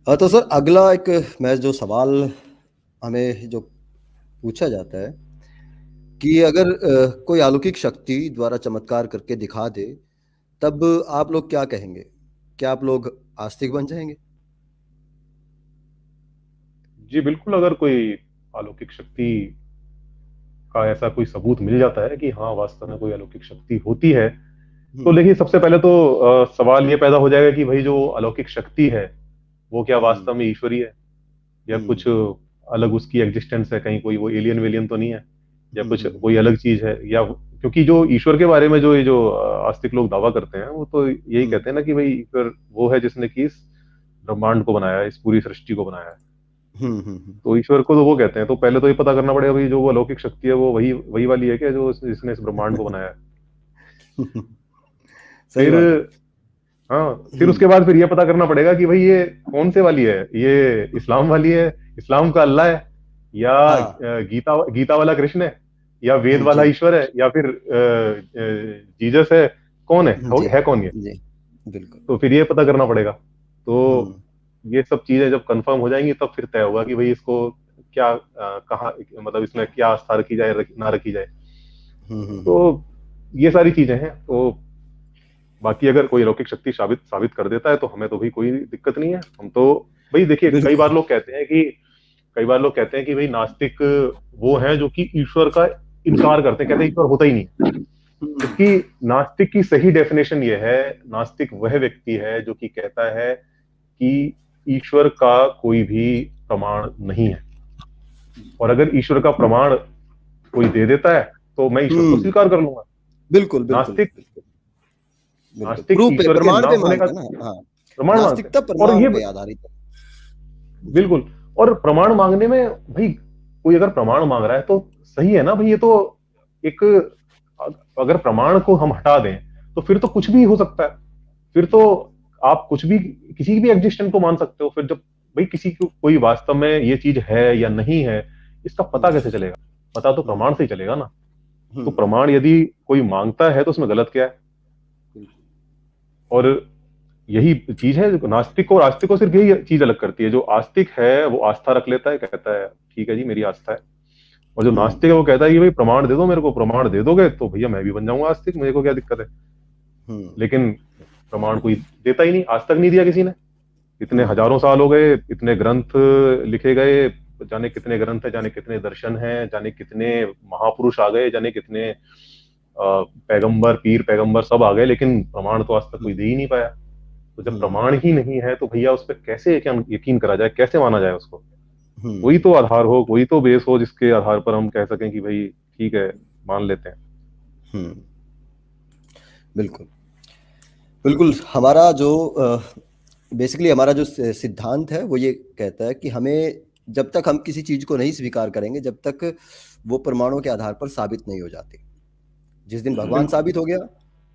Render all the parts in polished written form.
तो सर अगला एक मैं जो सवाल हमें जो पूछा जाता है कि अगर कोई अलौकिक शक्ति द्वारा चमत्कार करके दिखा दे, तब आप लोग क्या कहेंगे? क्या आप लोग आस्तिक बन जाएँगे? जी बिल्कुल, अगर कोई अलौकिक शक्ति का ऐसा कोई सबूत मिल जाता है कि हाँ वास्तव में कोई अलौकिक शक्ति होती है, तो हुँ, देखिए सबसे पहले तो सवाल ये पैदा हो जाएगा कि भाई जो अलौकिक शक्ति है वो क्या हुँ, वास्तव में ईश्वरी है, या कुछ हुँ, अलग उसकी एग्जिस्टेंस है, कहीं कोई वो एलियन वेलियन तो नहीं है, या हुँ, कुछ हुँ, कोई अलग चीज है, या क्योंकि जो ईश्वर के बारे में जो ये जो आस्तिक लोग दावा करते हैं वो तो यही हुँ, कहते हैं ना कि भाई ईश्वर वो है जिसने कि इस ब्रह्मांड को बनाया है, इस पूरी सृष्टि को बनाया है। हुँ, हुँ, हुँ। तो ईश्वर को तो वो कहते हैं, तो पहले तो ये पता करना पड़ेगा भाई जो वो अलौकिक शक्ति है वो वही वही वाली है क्या जो जिसने इस ब्रह्मांड को बनाया है। सही फिर बात है। हाँ, फिर हुँ, उसके बाद फिर ये पता करना पड़ेगा कि भाई ये कौन से वाली है, ये इस्लाम वाली है, इस्लाम का अल्लाह है, या हाँ, गीता गीता वाला कृष्ण है, या वेद हुँ, वाला जी, ईश्वर है, या फिर जीसस है, कौन है जी, है कौन ये। जी, बिल्कुल। तो फिर ये पता करना पड़ेगा। तो हुँ, ये सब चीजें जब कंफर्म हो जाएंगी तब फिर तय होगा कि भाई इसको क्या कहाँ मतलब इसमें क्या आस्था रखी जाए ना रखी जाए। हुँ, हुँ, तो हुँ, ये सारी चीजें हैं। तो बाकी अगर कोई अलौकिक शक्ति साबित साबित कर देता है तो हमें तो भाई कोई दिक्कत नहीं है, हम तो भाई देखिए बिल्कुल। कई बार लोग कहते हैं कि भाई नास्तिक वो हैं जो कि ईश्वर का इनकार करते हैं, कहते हैं ईश्वर होता ही नहीं। हुँ, जबकि नास्तिक की सही डेफिनेशन ये है, नास्तिक वह व्यक्ति है जो कि कहता है कि ईश्वर का कोई भी प्रमाण नहीं है, और अगर ईश्वर का प्रमाण कोई दे देता है तो मैं ईश्वर को हुँ, स्वीकार कर लूंगा। बिल्कुल, बिल्कुल, नास्तिक बिल्कुल, बिल्कुल। नास्तिक प्रूफ पे ईश्वर के प्रमाण ना पे होने का मानते हैं ना, हाँ। प्रमाण मांगते हैं। नास्तिकता और प्रमाण ये पे आधारित है। जी। बिल्कुल, और प्रमाण मांगने में भाई कोई अगर प्रमाण मांग रहा है तो सही है ना भाई, ये तो एक अगर प्रमाण को हम हटा दें तो फिर तो कुछ भी हो सकता है। फिर तो आप कुछ भी किसी भी एग्जिस्टेंस को मान सकते हो। फिर जब भाई किसी को कोई वास्तव में ये चीज है या नहीं है, इसका पता हुँ, कैसे चलेगा? पता तो हुँ, प्रमाण से ही चलेगा ना। हुँ, तो प्रमाण यदि कोई मांगता है तो उसमें गलत क्या है? बिल्कुल। और यही चीज है जो नास्तिक को और आस्तिक को सिर्फ यही चीज अलग करती है। जो आस्तिक है वो आस्था रख लेता है, कहता है ठीक है जी मेरी आस्था है। और जो हुँ, नास्तिक है वो कहता है कि भाई प्रमाण दे दो मेरे को, प्रमाण दे दोगे तो भैया मैं भी बन जाऊंगा आस्तिक, मुझे को क्या दिक्कत है। हुँ, लेकिन प्रमाण कोई देता ही नहीं, आज तक नहीं दिया किसी ने। इतने हुँ, हजारों साल हो गए, इतने ग्रंथ लिखे गए, जाने कितने ग्रंथ है, जाने कितने दर्शन हैं, जाने कितने महापुरुष आ गए, जाने कितने पैगंबर पीर पैगंबर सब आ गए, लेकिन प्रमाण तो आज तक कोई हुँ, दे ही नहीं पाया। तो जब हुँ, प्रमाण ही नहीं है तो भैया उस पर कैसे यकीन करा जाए, कैसे माना जाए उसको? कोई हुँ, तो आधार हो, कोई तो बेस हो जिसके आधार पर हम कह सकें कि भाई ठीक है मान लेते हैं। हुँ, बिल्कुल। बिल्कुल, हमारा जो बेसिकली हमारा जो सिद्धांत है वो ये कहता है कि हमें जब तक हम किसी चीज़ को नहीं स्वीकार करेंगे, जब तक वो प्रमाणों के आधार पर साबित नहीं हो जाती। जिस दिन भगवान बिल्कुल। साबित हो गया,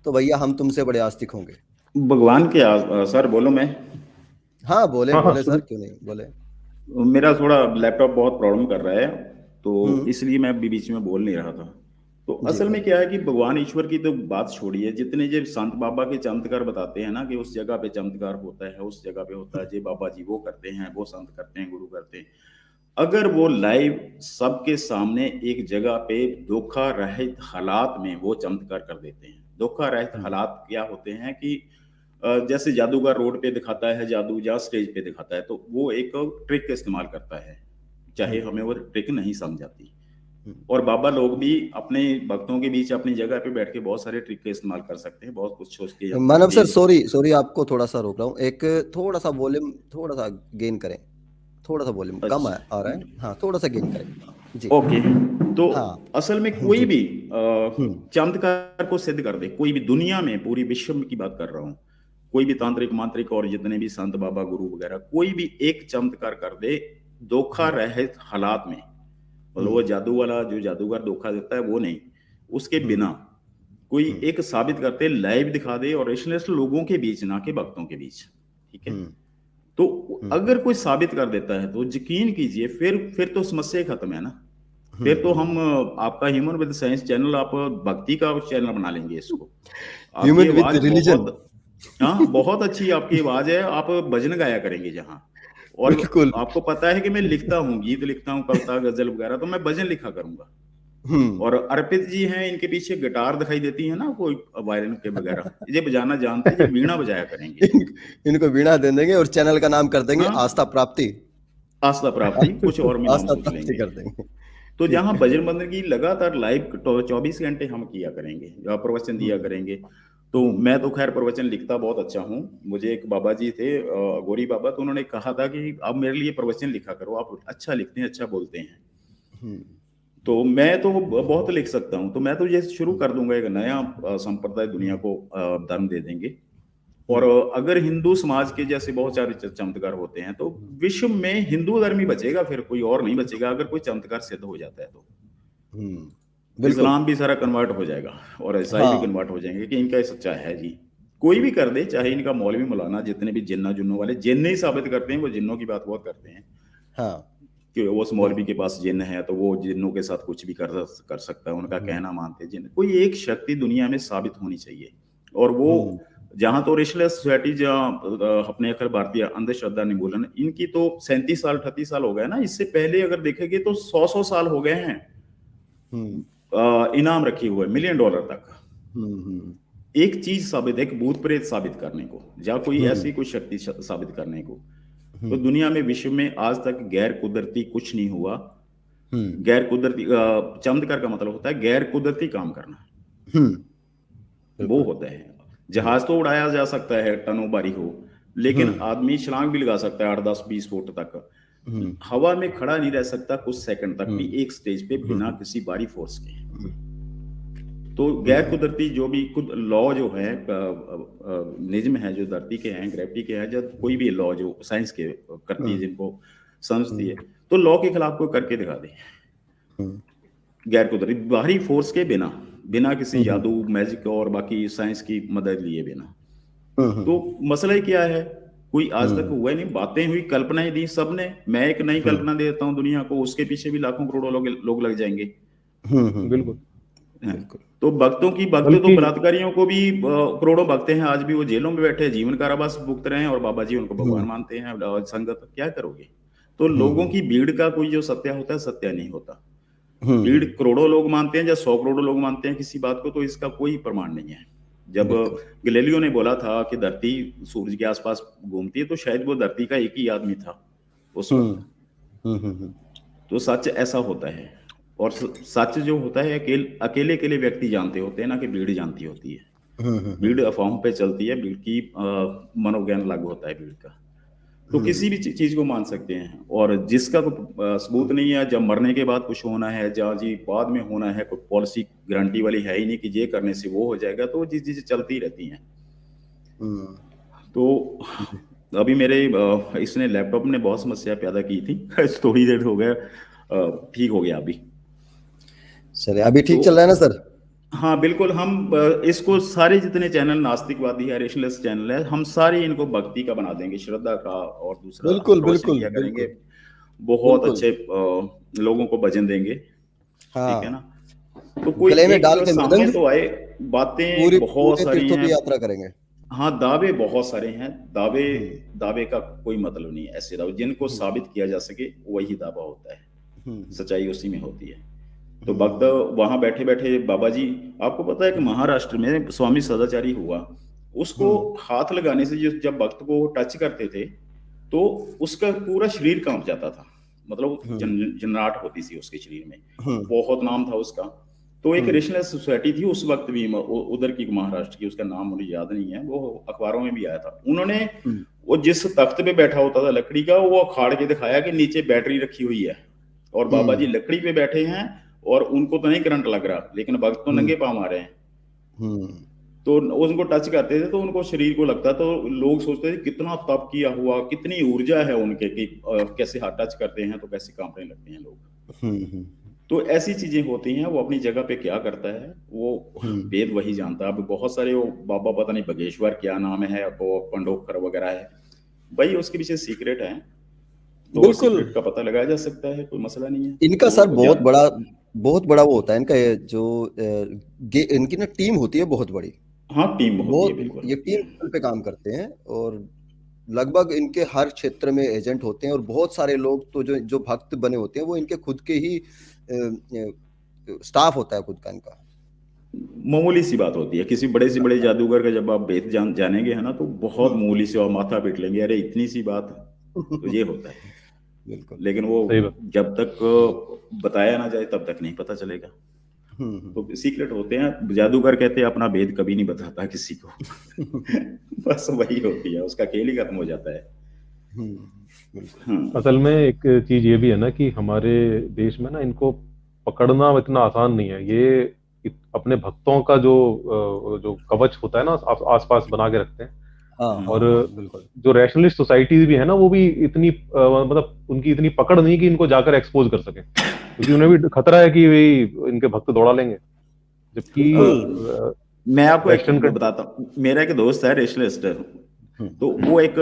तो भैया हम तुमसे बड़े आस्तिक होंगे। भगवान के सर बोलो मैं। हाँ, बोले, हाँ हाँ बोले शुरू। सर क्यों नहीं, बोले। मेरा थोड़ा लैपटॉप बहुत प्रॉब्लम कर रहा है, तो हुँ, इसलिए मैं बीच में बोल नहीं रहा था। तो जी असल में बोले। क्या है कि भगवान ईश्वर की तो बात छोड़िए, जितने जो संत बाबा के चमत्कार बताते हैं ना कि उस जगह पे चमत्कार होता है, उस जगह पे होता है, जे बाबा जी वो करते हैं, वो संत करते हैं, गुरु करते हैं। अगर वो लाइव सबके सामने एक जगह पे धोखा रहित हालात में वो चमत्कार कर देते हैं। धोखा रहित हुँ, हालात क्या होते हैं कि जैसे जादूगर रोड पे दिखाता है जादू या स्टेज पे दिखाता है, तो वो एक ट्रिक का इस्तेमाल करता है, चाहे हुँ, हमें वो ट्रिक नहीं समझ आती। हुँ। और बाबा लोग भी अपने भक्तों के बीच अपनी जगह पे बैठ के बहुत सारे ट्रिक का इस्तेमाल कर सकते हैं, बहुत कुछ सोच के मानव दे सर सकते सॉरी, सॉरी आपको थोड़ा-सा रोक रहा हूँ। एक थोड़ा-सा वॉल्यूम थोड़ा-सा गेन करें। थोड़ा-सा वॉल्यूम हैं। कम आ अच्छा। रहा है। हाँ, थोड़ा-सा गेन करें। जी, ओके। तो हाँ, असल में कोई जी। भी हुँ, चमत्कार को सिद्ध कर दे, कोई भी दुनिया में पूरी विश्व की बात कर रहा हूँ, कोई भी हुँ, तांत्रिक मांत्रिक और जितने भी संत बाबा गुरु वगैरह कोई भी एक चमत्कार कर दे धोखा हुँ, रहित हालात में, मतलब वो हुँ, जादू वाला जो जादूगर धोखा देता है वो नहीं, उसके हुँ, बिना कोई हुँ, एक साबित करते लाइव दिखा दे और इसलिए लोगों के बीच ना के भक्तों के बीच। ठीक है। हुँ, तो हुँ, अगर कोई साबित कर देता है तो यकीन कीजिए फिर तो समस्या ही खत्म है ना। हुँ, फिर तो हुँ, हम आपका ह्यूमन विद साइंस चैनल आप भक्ति का चैनल बना लेंगे इसको। आपकी ह्यूमन विद आवाज रिलिजन। बहुत हाँ, बहुत अच्छी आपकी आवाज़ है, आप भजन गाया करेंगे जहाँ। और बिल्कुल। आपको पता है कि मैं लिखता हूँ, गीत लिखता हूँ, कविता, गज़ल वगैरह, तो मैं भजन लिखा करूँगा। हुँ। और अर्पित जी हैं, इनके पीछे गिटार दिखाई देती है ना कोई वायलिन के वगैरह, ये बजाना जानते हैं, ये वीणा बजाया करेंगे। इनको वीणा दे देंगे और चैनल का नाम कर देंगे हाँ, आस्था प्राप्ति। आस्था प्राप्ति, कुछ और भी नाम आस्था सोच प्राप्ति लेंगे। कर देंगे। तो ठीक जहाँ है। भजन बंदगी की लगातार लाइव 24 घंटे हम किया करेंगे, प्रवचन दिया हुँ, करेंगे। तो हुँ, मैं तो खैर प्रवचन लिखता बहुत अच्छा हूँ। मुझे एक बाबा जी थे, गौरी बाबा, तो उन्होंने कहा था कि आप मेरे लिए प्रवचन लिखा करो, आप अच्छा लिखते हैं, अच्छा बोलते हैं। हुँ, तो मैं तो बहुत लिख सकता हूँ, तो मैं तो ये शुरू कर दूंगा, एक नया संप्रदाय दुनिया हुँ, को धर्म दे देंगे। और हुँ, अगर हिंदू समाज के जैसे बहुत सारे चमत्कार होते हैं, तो विश्व में हिंदू धर्म ही बचेगा, फिर कोई और नहीं बचेगा, अगर कोई चमत्कार सिद्ध हो जाता है तो। हुँ, बिल्कुल। इस्लाम भी सारा कन्वर्ट हो जाएगा और ईसाई भी हाँ, कन्वर्ट हो जाएंगे कि इनका ये सच्चा है जी। कोई भी कर दे, चाहे इनका मौलवी मौलाना, जितने भी जिन्ना जुन्नों वाले जिन्न ही साबित करते हैं, वो जिन्नों की बात बहुत करते हैं हाँ, कि उस हुँ, मौलवी के पास जिन्न है तो वो जिन्नों के साथ कुछ भी कर सकता है, उनका हुँ, कहना मानते हैं जिन्न। कोई एक शक्ति दुनिया में साबित होनी चाहिए। और वो हुँ, जहाँ तो रेशलेस सोसाइटी, जहाँ अपने अखिल भारतीय अंधश्रद्धा निर्मूलन, इनकी तो 37 साल 38 साल हो गए ना। इससे पहले अगर देखेंगे तो 100 साल हो गए हैं हुँ, इनाम रखे हुए $1,000,000 तक। हुँ, हुँ, एक चीज साबित है, एक भूत प्रेत साबित करने को, या कोई हुँ, ऐसी कोई शक्ति साबित करने को। हुँ, तो दुनिया में, विश्व में आज तक गैर कुदरती कुछ नहीं हुआ। हुँ, गैर कुदरती चमत्कार का मतलब होता है गैर कुदरती काम करना, हुँ, वो बिल्कुल। होता है। जहाज तो उड़ाया जा सकता है, टनों भारी हो, हुँ, लेकिन आदमी छलांग भी लगा सकता है 8 10 20 फुट तक। हुँ, हवा में खड़ा नहीं रह सकता कुछ सेकंड तक हुँ, भी एक स्टेज पे हुँ, बिना किसी बाहरी फोर्स के। हुँ, तो हुँ, गैर कुदरती जो भी खुद लॉ जो है, निज़्म है जो धरती के हैं, ग्रेविटी के हैं, जब कोई भी लॉ जो साइंस के करती है, हुँ, जिनको समझती है, हुँ, तो लॉ के खिलाफ कोई करके दिखा दे, हुँ, गैर कुदरती बाहरी फोर्स के बिना, बिना किसी हुँ, जादू मैजिक और बाकी साइंस की मदद लिए बिना। हुँ, हुँ, तो मसला ही क्या है, कोई आज तक हुँ, हुआ ही नहीं। बातें हुई, कल्पनाएं दी सबने। मैं एक नई हुँ, कल्पना देता हूँ दुनिया को, उसके पीछे भी लाखों करोड़ों लोग लग जाएंगे। हुँ, हुँ, बिल्कुल। हैं। बिल्कुल। तो भक्त तो बल्कि बलात्कारियों को भी करोड़ों भक्त हैं, आज भी वो जेलों में बैठे हैं, जीवन कारावास भुगत रहे हैं, और बाबा जी उनको भगवान हुँ, मानते हैं। और संगत क्या करोगे। तो हुँ, लोगों हुँ, की भीड़ का कोई जो सत्य होता है, सत्य नहीं होता। हुँ, भीड़ हुँ, करोड़ों लोग मानते हैं या 100 करोड़ लोग मानते हैं किसी बात को, तो इसका कोई प्रमाण नहीं है। जब बिल्कुल। गैलीलियो ने बोला था कि धरती सूरज के आसपास घूमती है, तो शायद वो धरती का एक ही आदमी था उस हुँ, वक्त। हुँ, हुँ, हुँ, तो सच ऐसा होता है। और सच जो होता है, अकेले अकेले व्यक्ति जानते होते हैं ना, कि भीड़ जानती होती है। हुँ, हुँ, हुँ, भीड़ अफवाहों पे चलती है, भीड़ की मनोज्ञान लागू होता है भीड़ का। तो हुँ, किसी भी चीज को मान सकते हैं, और जिसका कोई सबूत नहीं है, जब मरने के बाद कुछ होना है, जहाँ जी बाद में होना है, कोई पॉलिसी गारंटी वाली है ही नहीं कि ये करने से वो हो जाएगा, तो वो चीजें चलती रहती हैं। हुँ, तो जी। अभी मेरे इसने लैपटॉप ने बहुत समस्या पैदा की थी थोड़ी देर हो गया, ठीक हो गया अभी। चलिए, अभी तो ठीक चल रहा है ना सर? हाँ बिल्कुल, हम इसको सारे जितने चैनल नास्तिकवादी है, रेशनलिस्ट चैनल है, हम सारे इनको भक्ति का बना देंगे, श्रद्धा का। और दूसरा हम बिल्कुल, प्रवचन बिल्कुल, दिया करेंगे, बिल्कुल, बहुत बिल्कुल। अच्छे लोगों को भजन देंगे। ठीक है हाँ, ना। तो कोई गले में एक डाल के सामने मृदंग तो आए, बातें पूरे बहुत पूरे सारी तीर्थों हैं। की यात्रा करेंगे। हाँ, दावे बहुत सारे हैं। दावे हुँ, दावे का कोई मतलब नहीं है। ऐसे दावे जिनको हुँ, साबित किया जा सके, वही दावा होता है। हुँ, हुँ, सच्चाई उसी में होती है। तो हुँ, भक्त हुँ, वहां बैठे बैठे बाबा जी, आपको पता है कि महाराष्ट्र में स्वामी सदाचारी हुआ, उसको हुँ, हाथ लगाने से, जब भक्त को टच करते थे, तो उसका पूरा शरीर कांप जाता था। मतलब हुँ, जनराहट होती थी उसके शरीर में। हुँ, बहुत नाम था उसका। तो एक हुँ, रेशनल सोसाइटी थी उस वक्त भी, उधर की महाराष्ट्र की, उसका नाम मुझे याद नहीं है, वो अखबारों में भी आया था। उन्होंने हुँ, वो जिस तख्त पे बैठा होता था लकड़ी का, वो अखाड़ के दिखाया कि नीचे बैटरी रखी हुई है, और बाबा जी हुँ, लकड़ी पे बैठे हैं, और उनको तो नहीं करंट लग रहा, लेकिन भक्त तो हुँ, नंगे पांव आ रहे हैं। हुँ, तो उनको टच करते थे तो उनको शरीर को लगता, तो लोग सोचते थे कितना तप किया हुआ, कितनी ऊर्जा है उनके, कि कैसे हाथ टच करते हैं तो कैसे कांपने लगते हैं लोग। हुँ, हुँ, तो ऐसी चीजें होती हैं। वो अपनी जगह पे क्या करता है, वो हुँ, वेद वही जानता है। अब बहुत सारे वो बाबा, पता नहीं बगेश्वर क्या नाम है, वो पंडोखर वगैरह है, भाई उसके पीछे सीक्रेट है। तो वो बिल्कुल। सीक्रेट का पता लगाया जा सकता है, कोई मसला नहीं है। इनका सर तो बहुत बड़ा वो होता है इनका, ये जो इनकी ना टीम होती है बहुत बड़ी। हाँ, टीम होती है, बहुत बिल्कुल ये होती टीम है। लेवल पे काम करते हैं और लगभग इनके हर क्षेत्र में एजेंट होते हैं और बहुत सारे लोग तो जो जो भक्त बने होते हैं वो इनके खुद के ही स्टाफ होता है खुद का इनका। मामूली सी बात होती है, किसी बड़े से बड़े जादूगर का जब आप भेद जानेंगे है ना, तो बहुत हम्म। मामूली से और माथा पीट लेंगे, अरे इतनी सी बात, तो ये होता है। बिल्कुल। लेकिन वो सही बात। जब तक बताया ना जाए तब तक नहीं पता चलेगा। तो सीक्रेट होते हैं, जादूगर कहते हैं अपना भेद कभी नहीं बताता किसी को। बस वही होती है, उसका खेल ही खत्म हो जाता है। बिल्कुल। हाँ, असल में एक चीज ये भी है ना कि हमारे देश में ना इनको पकड़ना इतना आसान नहीं है। ये अपने भक्तों का जो कवच होता है ना आसपास बना के रखते हैं। हाँ और हाँ बिल्कुल। जो रैशनलिस्ट सोसाइटीज भी है ना वो भी इतनी मतलब उनकी इतनी पकड़ नहीं कि इनको जाकर एक्सपोज कर सके, क्योंकि उन्हें भी खतरा है कि भाई इनके भक्त दौड़ा लेंगे। बिल्कुल। जबकि मैं आपको एक वेस्टर्न बताता हूँ, मेरा एक दोस्त है रेशलिस्ट, तो वो एक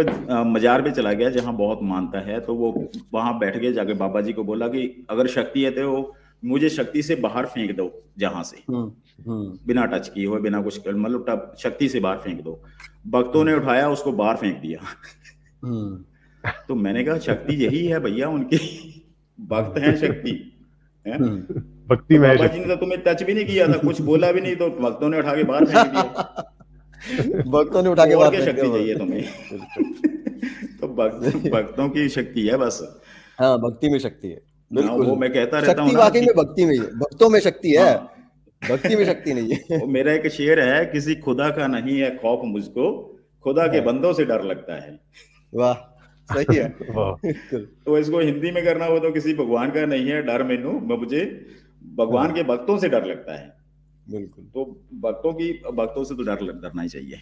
मजार पे चला गया जहाँ बहुत मानता है, तो वो वहां बैठ के जाके बाबा जी को बोला कि अगर शक्ति है तो मुझे शक्ति से बाहर फेंक दो, जहां से बिना टच किए हुए, बिना कुछ मतलब शक्ति से बाहर फेंक दो। भक्तों ने उठाया उसको बाहर फेंक दिया। तो मैंने कहा शक्ति यही है भैया उनकी, भक्त हैं शक्ति है। भक्ति तो में है बाबा जी ने शक्ति। तो तुम्हें टच भी नहीं किया था, कुछ बोला भी नहीं, तो भक्तों ने उठा के बाहर फेंक दिया। भक्तों ने उठा तो के और बाहर क्या फेंक शक्ति दिया चाहिए तुम्हें? बिल्कुल। तो भक्तों की शक्ति है बस। हाँ भक्ति में शक्ति है हाँ, वो बिल्कुल। मैं कहता रहता हूँ शक्ति ना वाकई कि में भक्ति में ही है, भक्तों में शक्ति है, हाँ, भक्ति में शक्ति नहीं है। वो मेरा एक शेर है, किसी खुदा का नहीं है खौफ मुझको, खुदा के हाँ, बंदों से डर लगता है। वाह सही है। वाह। बिल्कुल। तो इसको हिंदी में करना हो तो किसी भगवान का नहीं है डर मैनू, मुझे भगवान हाँ के भक्तों से डर लगता है। बिल्कुल। तो भक्तों से तो डरना ही चाहिए।